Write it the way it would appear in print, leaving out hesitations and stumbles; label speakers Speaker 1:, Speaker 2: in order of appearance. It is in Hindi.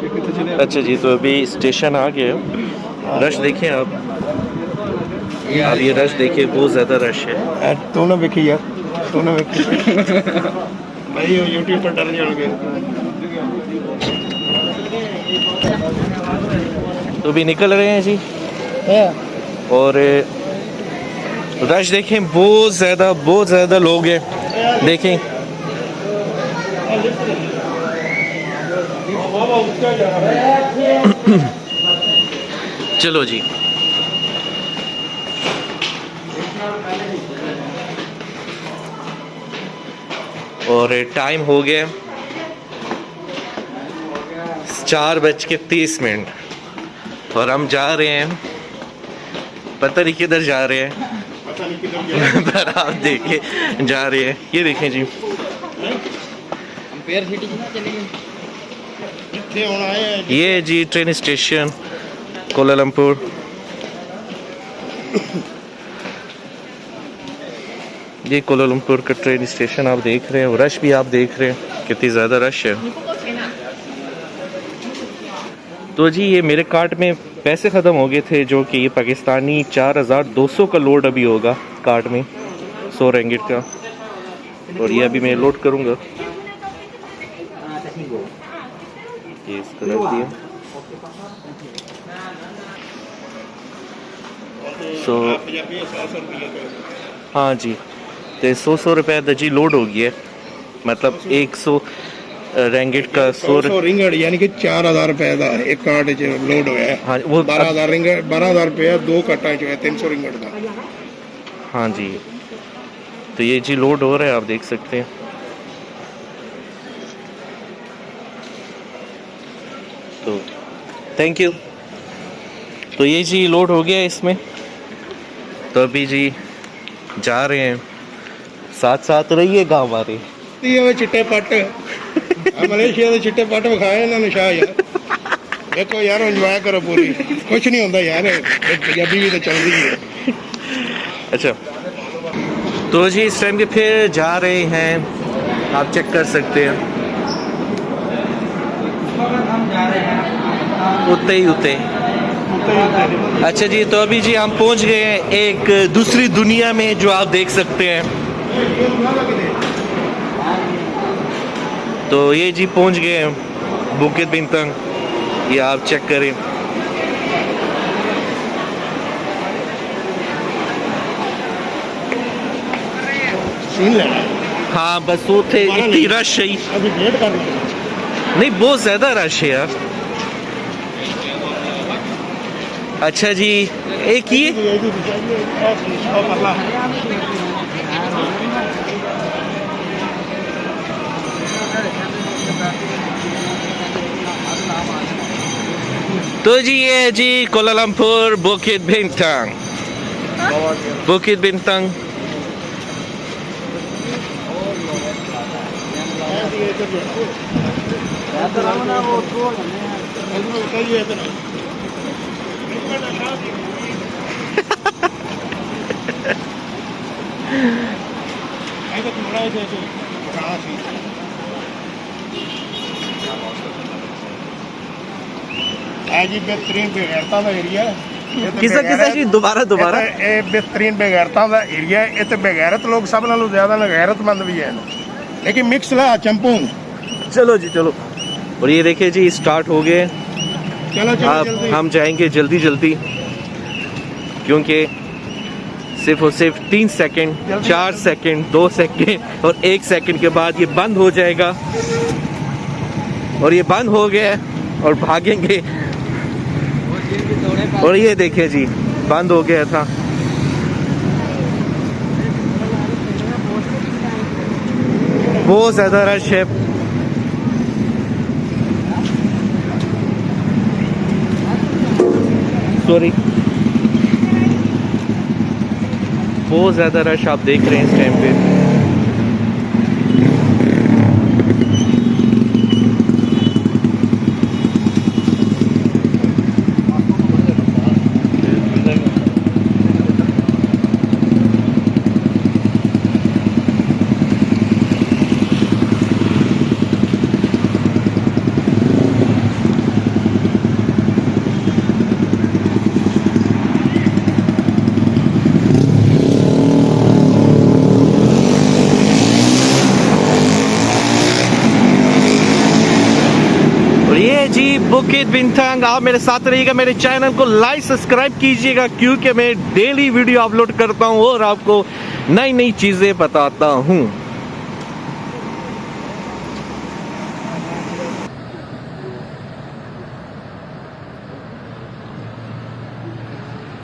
Speaker 1: अच्छा जी, तो अभी स्टेशन आ गए। रश देखें आप, ये रश देखिए, बहुत ज़्यादा रश है।
Speaker 2: तू ना देखी यार, तू ना देखी भाई, यूट्यूब पर डर जाओगे।
Speaker 1: तो अभी निकल रहे हैं जी, और रश देखें, बहुत ज़्यादा लोग हैं। देखें, चलो जी। और टाइम हो गया 4:30, और हम जा रहे हैं, पता नहीं किधर जा रहे हैं, पर आप देखिए जा रहे हैं। ये देखें जी, ये जी ट्रेन स्टेशन कोलालमपुर। ये कोलालमपुर का ट्रेन स्टेशन आप देख रहे हैं, और रश भी आप देख रहे हैं, कितनी ज़्यादा रश है। तो जी ये मेरे कार्ट में पैसे ख़त्म हो गए थे, जो कि ये पाकिस्तानी 4200 का लोड अभी होगा कार्ट में, 100 रिंगिट का। और ये अभी मैं लोड करूँगा। ये इसको रख दिया। हाँ जी, तो 100 रुपये का जी लोड हो गया, मतलब 100 रिंगिट का 100
Speaker 2: रिंगट, यानी कि 4000 रुपए का एक कार्ड लोड हुआ है।
Speaker 1: हाँ वो
Speaker 2: 12000 रिंगट, 12000 रुपया 2 कार्टा जो है 300 रिंगट का।
Speaker 1: हाँ जी, तो ये जी लोड हो रहा है, आप देख सकते हैं। तो थैंक यू। तो ये जी लोड हो गया इसमें, तो अभी जी जा रहे हैं, साथ साथ रहिएगा हमारे।
Speaker 2: ये चिट्टे पट मलेशिया के चिट्टे पट विखाए इन्होंने शाह यार। देखो यार, एंजॉय करो पूरी, कुछ नहीं होता यार, पंजाबी भी तो चल रही है।
Speaker 1: अच्छा, तो जी इस टाइम के फिर जा रहे हैं, आप चेक कर सकते हैं, उते। अच्छा जी, तो अभी जी हम पहुंच गए हैं एक दूसरी दुनिया में, जो आप देख सकते हैं। तो ये जी पहुंच गए हैं बुकित बिंतंग, ये आप चेक करें। हाँ बस वो थे, इतनी रश है, नहीं बहुत ज़्यादा रश है यार। अच्छा जी, एक ये तो जी ये जी कोलालमपुर बुकित बिंतंग, बुकित बिंतंग।
Speaker 2: जी बेहतरीन बेगैरता का एरिया है।
Speaker 1: किसा जी दोबारा
Speaker 2: ये बेहतरीन बेगैरता का एरिया है। ये तो बेगैरत लोग सब नालों ज्यादा गैरतमंद भी है, लेकिन मिक्स ला चंपून।
Speaker 1: चलो जी चलो, और ये देखिए जी स्टार्ट हो गए।
Speaker 2: चलो
Speaker 1: अब हम जाएंगे जल्दी जल्दी, क्योंकि सिर्फ और सिर्फ 3 सेकंड, 4 सेकंड, 2 सेकंड और 1 सेकंड के बाद ये बंद हो जाएगा। और ये बंद हो गया और भागेंगे। और ये देखिए जी बंद हो गया था। बहुत ज्यादा रश है। सॉरी, बहुत ज्यादा रश आप देख रहे हैं इस टाइम पे। बिंथंग। आप मेरे साथ रहिएगा, मेरे चैनल को लाइक सब्सक्राइब कीजिएगा, क्योंकि मैं डेली वीडियो अपलोड करता हूँ और आपको नई नई चीज़ें बताता हूँ।